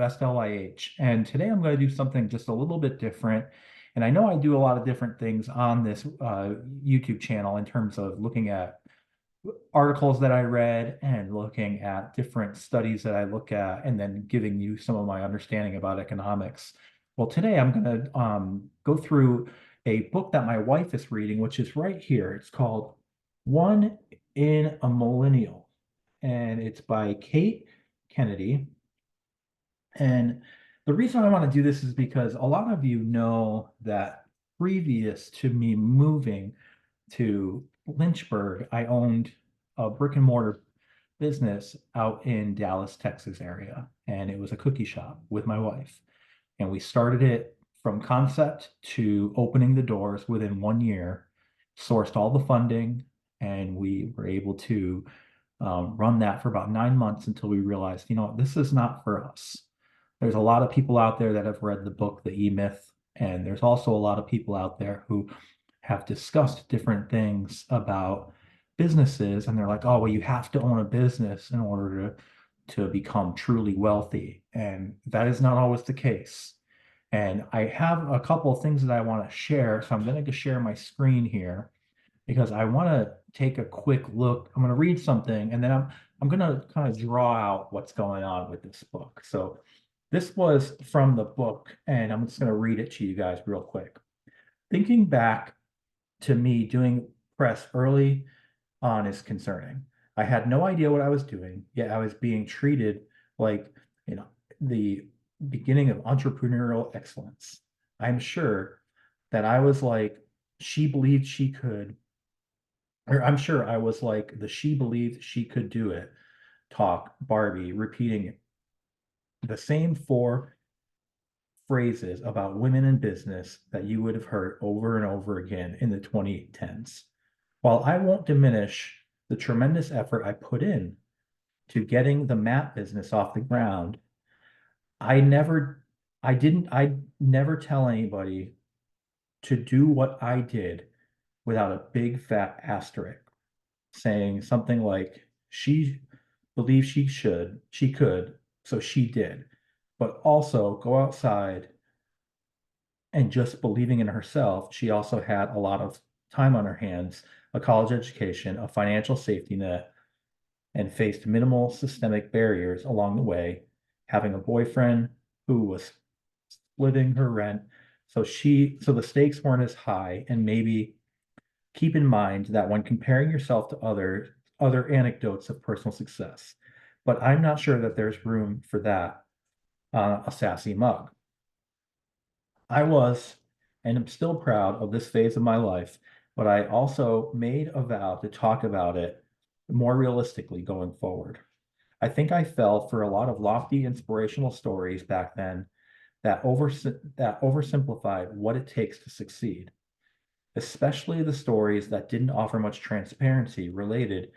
Invest LYH. And today I'm going to do something just a little bit different. And I know I do a lot of different things on this YouTube channel in terms of looking at articles that I read and looking at different studies that I look at, and then giving you some of my understanding about economics. Well, today I'm going to go through a book that my wife is reading, which is right here. It's called One in a Millennial, and it's by Kate Kennedy. And the reason I want to do this is because a lot of you know that previous to me moving to Lynchburg, I owned a brick and mortar business out in Dallas, Texas area, and it was a cookie shop with my wife. And we started it from concept to opening the doors within 1 year, sourced all the funding, and we were able to run that for about 9 months until we realized, this is not for us. There's a lot of people out there that have read the book, The E-Myth, and there's also a lot of people out there who have discussed different things about businesses, and they're like, oh, well, you have to own a business in order to become truly wealthy. And that is not always the case. And I have a couple of things that I want to share. So I'm going to share my screen here because I want to take a quick look. I'm going to read something, and then I'm going to kind of draw out what's going on with this book. So this was from the book, and I'm just going to read it to you guys real quick. Thinking back to me doing press early on is concerning. I had no idea what I was doing, yet I was being treated like, the beginning of entrepreneurial excellence. I'm sure that I was like, she believed she could, or I'm sure I was like the she believed she could do it talk Barbie, repeating the same four phrases about women in business that you would have heard over and over again in the 2010s. While I won't diminish the tremendous effort I put in to getting the mat business off the ground, I never tell anybody to do what I did without a big fat asterisk saying something like, she believed she could, so she did. But also go outside and just believing in herself, she also had a lot of time on her hands, a college education, a financial safety net, and faced minimal systemic barriers along the way, having a boyfriend who was splitting her rent. So the stakes weren't as high, and maybe keep in mind that when comparing yourself to other anecdotes of personal success, but I'm not sure that there's room for that on a sassy mug. I was and am still proud of this phase of my life, but I also made a vow to talk about it more realistically going forward. I think I fell for a lot of lofty inspirational stories back then that oversimplified what it takes to succeed, especially the stories that didn't offer much transparency related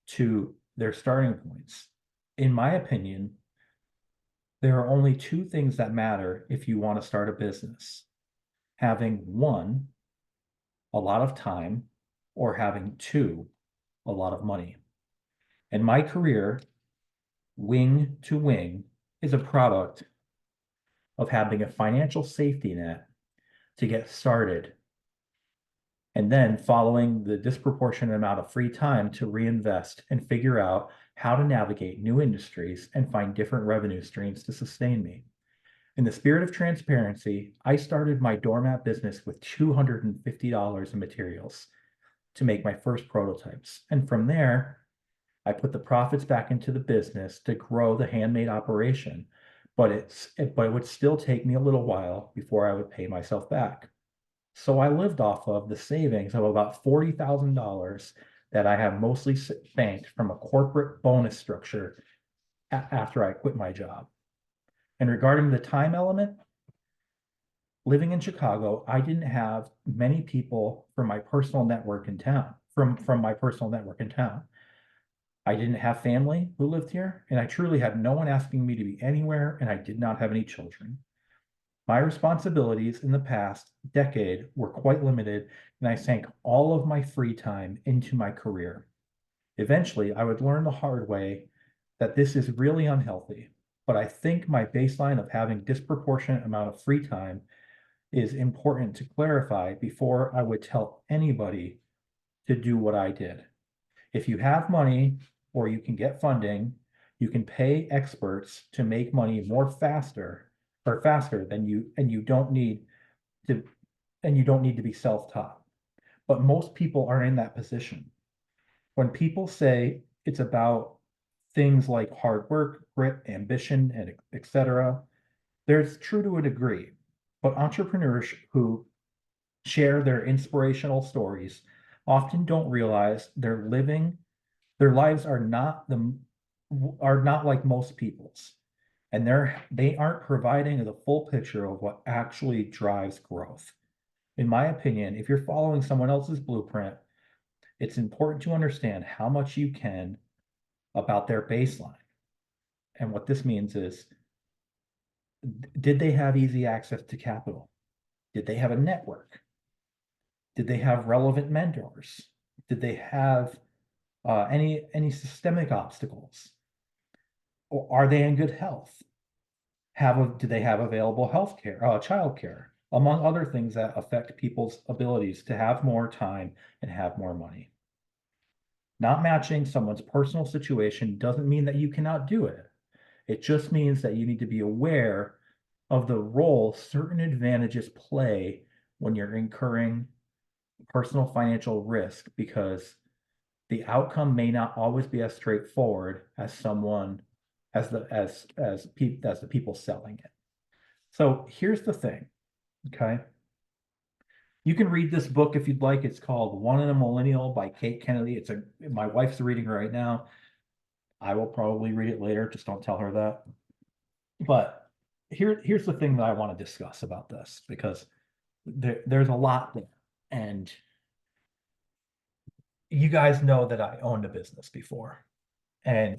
to their starting points. In my opinion, there are only two things that matter if you want to start a business: having one, a lot of time, or having two, a lot of money. And my career, wing to wing, is a product of having a financial safety net to get started, and then following the disproportionate amount of free time to reinvest and figure out how to navigate new industries and find different revenue streams to sustain me. In the spirit of transparency, I started my doormat business with $250 in materials to make my first prototypes. And from there, I put the profits back into the business to grow the handmade operation, but it would still take me a little while before I would pay myself back. So I lived off of the savings of about $40,000 that I have mostly banked from a corporate bonus structure after I quit my job. And regarding the time element, living in Chicago, I didn't have many people from my personal network in town, from my personal network in town. I didn't have family who lived here, and I truly had no one asking me to be anywhere, and I did not have any children. My responsibilities in the past decade were quite limited, and I sank all of my free time into my career. Eventually, I would learn the hard way that this is really unhealthy. but I think my baseline of having disproportionate amount of free time is important to clarify before I would tell anybody to do what I did. If you have money or you can get funding, you can pay experts to make money more faster or faster than you, and you don't need to, and you don't need to be self-taught. But most people aren't in that position. When people say it's about things like hard work, grit, ambition, and etc., there's true to a degree. But entrepreneurs who share their inspirational stories often don't realize their lives are not like most people's, and they aren't providing the full picture of what actually drives growth. In my opinion, if you're following someone else's blueprint, it's important to understand how much you can about their baseline. And what this means is, did they have easy access to capital? Did they have a network? Did they have relevant mentors? Did they have any systemic obstacles? Or are they in good health? Do they have available health care, child care, among other things that affect people's abilities to have more time and have more money? Not matching someone's personal situation doesn't mean that you cannot do it. It just means that you need to be aware of the role certain advantages play when you're incurring personal financial risk, because the outcome may not always be as straightforward as someone as the people selling it. So here's the thing, okay? You can read this book if you'd like. It's called One in a Millennial by Kate Kennedy. My wife's reading right now. I will probably read it later. Just don't tell her that. But here's the thing that I want to discuss about this, because there's a lot there. And you guys know that I owned a business before. And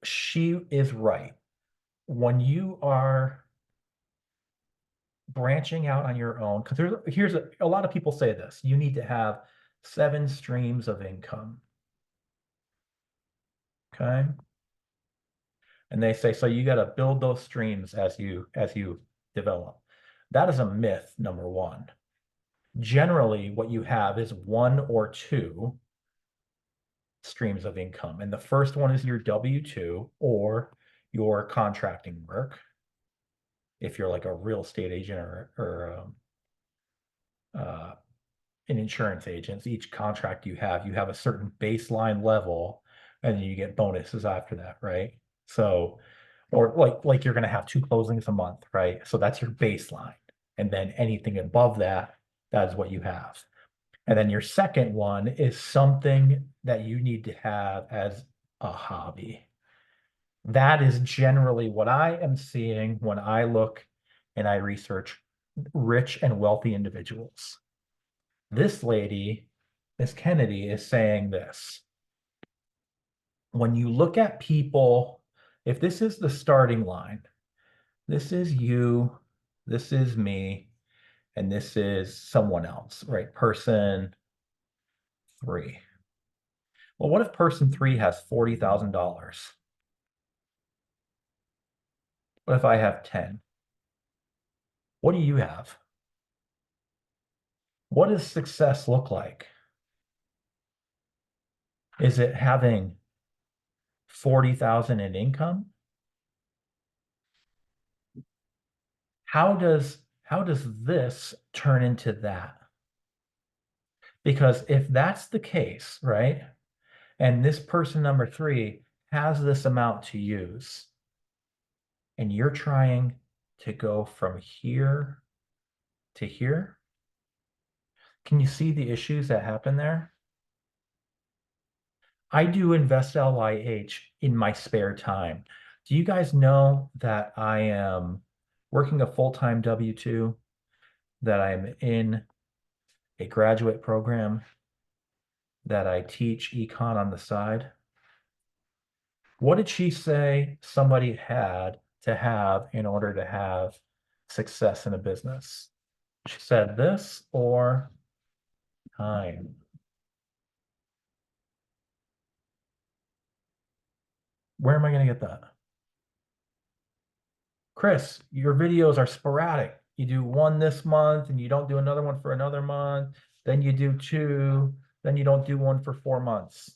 she is right. When you are branching out on your own, because here's a lot of people say this, you need to have 7 streams of income. Okay. And they say, so you got to build those streams as you develop. That is a myth, number one. Generally, what you have is 1 or 2 streams of income. And the first one is your W-2 or your contracting work. If you're like a real estate agent or an insurance agent, each contract you have a certain baseline level, and then you get bonuses after that, right? So, or like you're going to have 2 closings a month, right? So that's your baseline. And then anything above that, that's what you have. And then your second one is something that you need to have as a hobby. That is generally what I am seeing when I look and I research rich and wealthy individuals. This lady, Miss Kennedy, is saying this. When you look at people, if this is the starting line, this is you, this is me, and this is someone else, right? Person 3. Well, what if person 3 has $40,000? What if I have 10? What do you have? What does success look like? Is it having 40,000 in income? How does this turn into that? Because if that's the case, right? And this person number 3 has this amount to use, and you're trying to go from here to here, can you see the issues that happen there? I do Invest LYH in my spare time. Do you guys know that I am working a full-time W-2, that I'm in a graduate program, that I teach econ on the side? What did she say somebody had to have in order to have success in a business? She said this or time. Where am I going to get that? Chris, your videos are sporadic. You do one this month and you don't do another one for another month. Then you do two, then you don't do one for 4 months.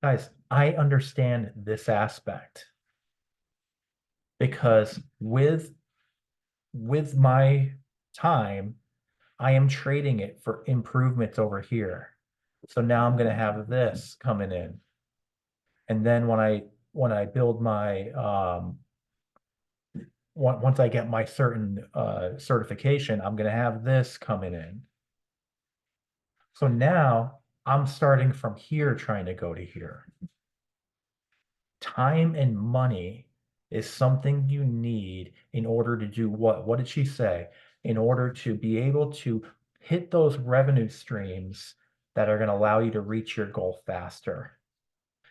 Guys, I understand this aspect because with my time, I am trading it for improvements over here. So now I'm going to have this coming in. And then when I build my once I get my certain certification, I'm going to have this coming in. So now I'm starting from here trying to go to here. Time and money is something you need in order to do what? What did she say? In order to be able to hit those revenue streams that are going to allow you to reach your goal faster.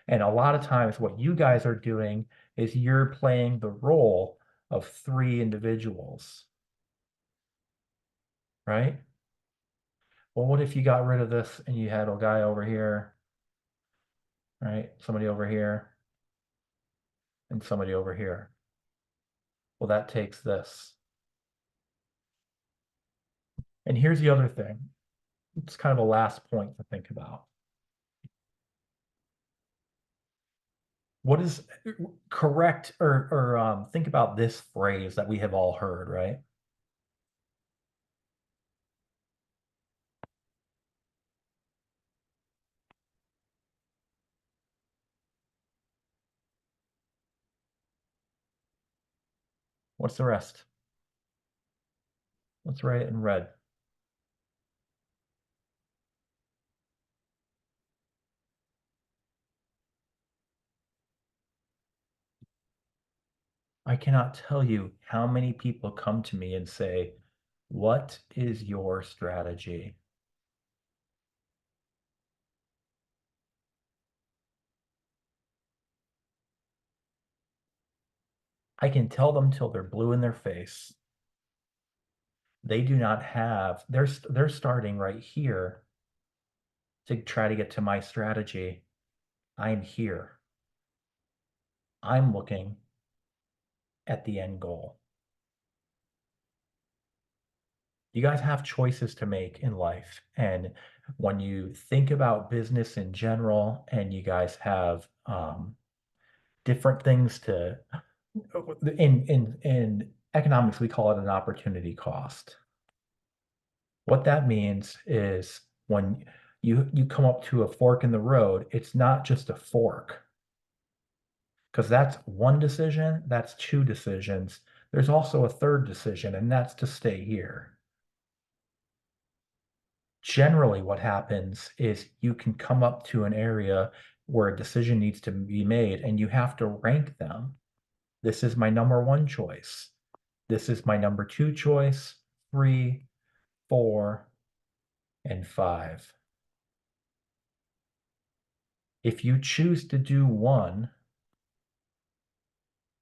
And a lot of times, what you guys are doing is you're playing the role of three individuals, right? Well, what if you got rid of this and you had a guy over here, right? Somebody over here and somebody over here. Well, that takes this. And here's the other thing. It's kind of a last point to think about. What is correct or think about this phrase that we have all heard, right? What's the rest? Let's write it in red. I cannot tell you how many people come to me and say, what is your strategy? I can tell them till they're blue in their face. They do not have, they're starting right here to try to get to my strategy. I'm here. I'm looking at the end goal. You guys have choices to make in life. And when you think about business in general, and you guys have different things to, in economics, we call it an opportunity cost. What that means is when you come up to a fork in the road, it's not just a fork, because that's one decision, that's two decisions. There's also a third decision, and that's to stay here. Generally, what happens is you can come up to an area where a decision needs to be made, and you have to rank them. This is my number one choice. This is my number two choice, 3, 4, and 5. If you choose to do one,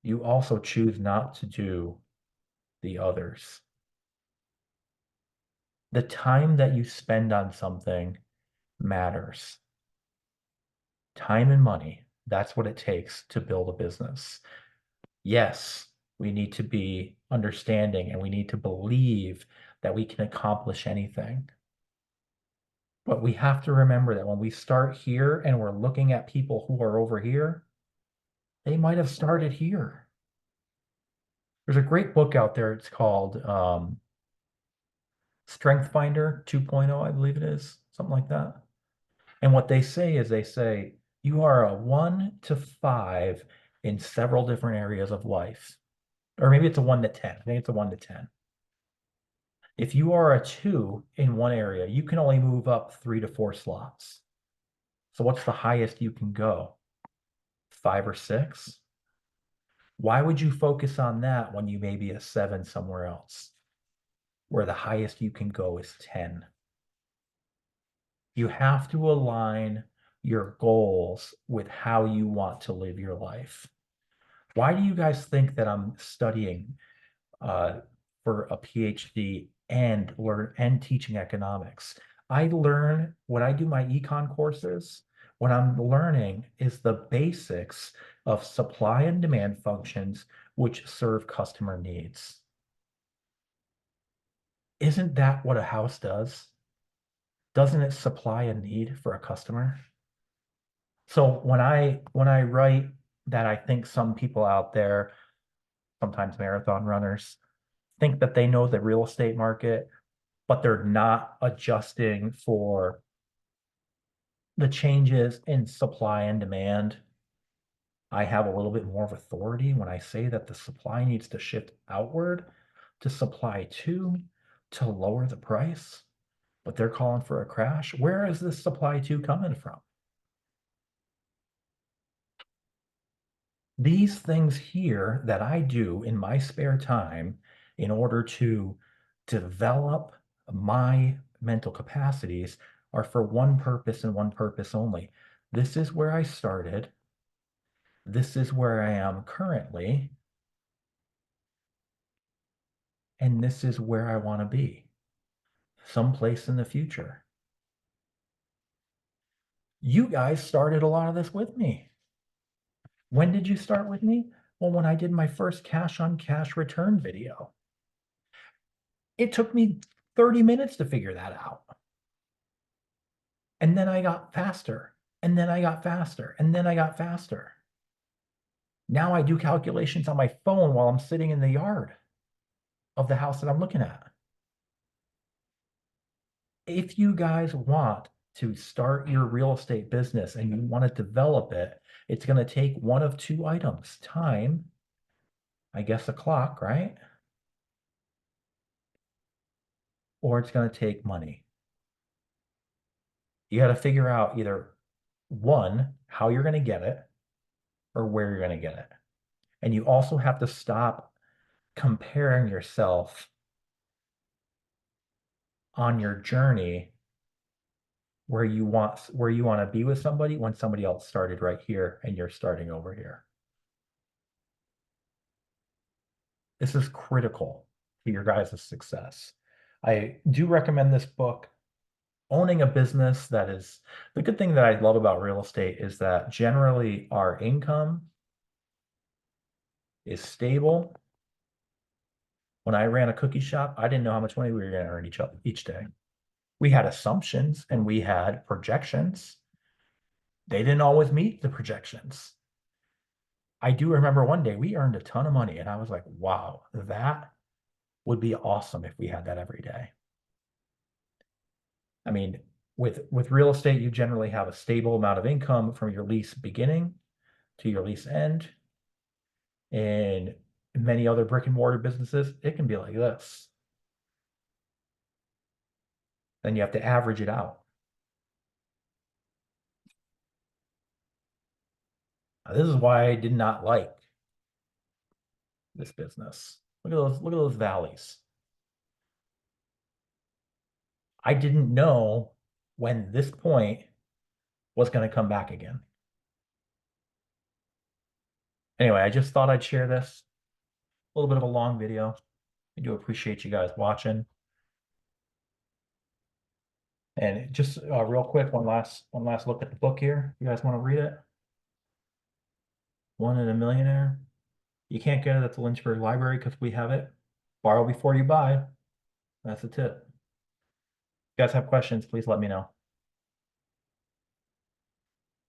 you also choose not to do the others. The time that you spend on something matters. Time and money, that's what it takes to build a business. Yes, we need to be understanding and we need to believe that we can accomplish anything. But we have to remember that when we start here and we're looking at people who are over here, they might have started here. There's a great book out there. It's called Strength Finder 2.0, I believe it is, something like that. And what they say is they say, you are a 1 to 5 in several different areas of life. Or maybe it's a 1 to 10. I think it's a 1 to 10. If you are a 2 in one area, you can only move up 3 to 4 slots. So what's the highest you can go? 5 or 6? Why would you focus on that when you may be a 7 somewhere else, where the highest you can go is 10? You have to align your goals with how you want to live your life. Why do you guys think that I'm studying for a PhD and teaching economics? I learn when I do my econ courses, What I'm learning is the basics of supply and demand functions which serve customer needs. Isn't that what a house does? Doesn't it supply a need for a customer? So when I write that I think some people out there, sometimes marathon runners, think that they know the real estate market, but they're not adjusting for the changes in supply and demand. I have a little bit more of authority when I say that the supply needs to shift outward to supply to lower the price, but they're calling for a crash. Where is this supply to coming from? These things here that I do in my spare time in order to develop my mental capacities are for one purpose and one purpose only. This is where I started. This is where I am currently. And this is where I want to be, someplace in the future. You guys started a lot of this with me. When did you start with me? Well, when I did my first cash on cash return video. It took me 30 minutes to figure that out. And then I got faster, and then I got faster, and then I got faster. Now I do calculations on my phone while I'm sitting in the yard of the house that I'm looking at. If you guys want to start your real estate business and you want to develop it, it's going to take one of two items: time, I guess a clock, right? Or it's going to take money. You got to figure out either one, how you're going to get it, or where you're going to get it. And you also have to stop comparing yourself on your journey where you want to be with somebody when somebody else started right here and you're starting over here. This is critical to your guys' success. I do recommend this book. Owning a business that is, the good thing that I love about real estate is that generally our income is stable. When I ran a cookie shop, I didn't know how much money we were going to earn each day. We had assumptions and we had projections. They didn't always meet the projections. I do remember one day we earned a ton of money and I was like, wow, that would be awesome if we had that every day. I mean, with real estate, you generally have a stable amount of income from your lease beginning to your lease end. In many other brick and mortar businesses, it can be like this. Then you have to average it out. Now, this is why I did not like this business. Look at those valleys. I didn't know when this point was going to come back again. Anyway, I just thought I'd share this. A little bit of a long video. I do appreciate you guys watching. And just real quick, one last look at the book here. You guys want to read it? One in a Millionaire. You can't get it at the Lynchburg Library because we have it. Borrow before you buy. That's the tip. If you guys have questions, please let me know.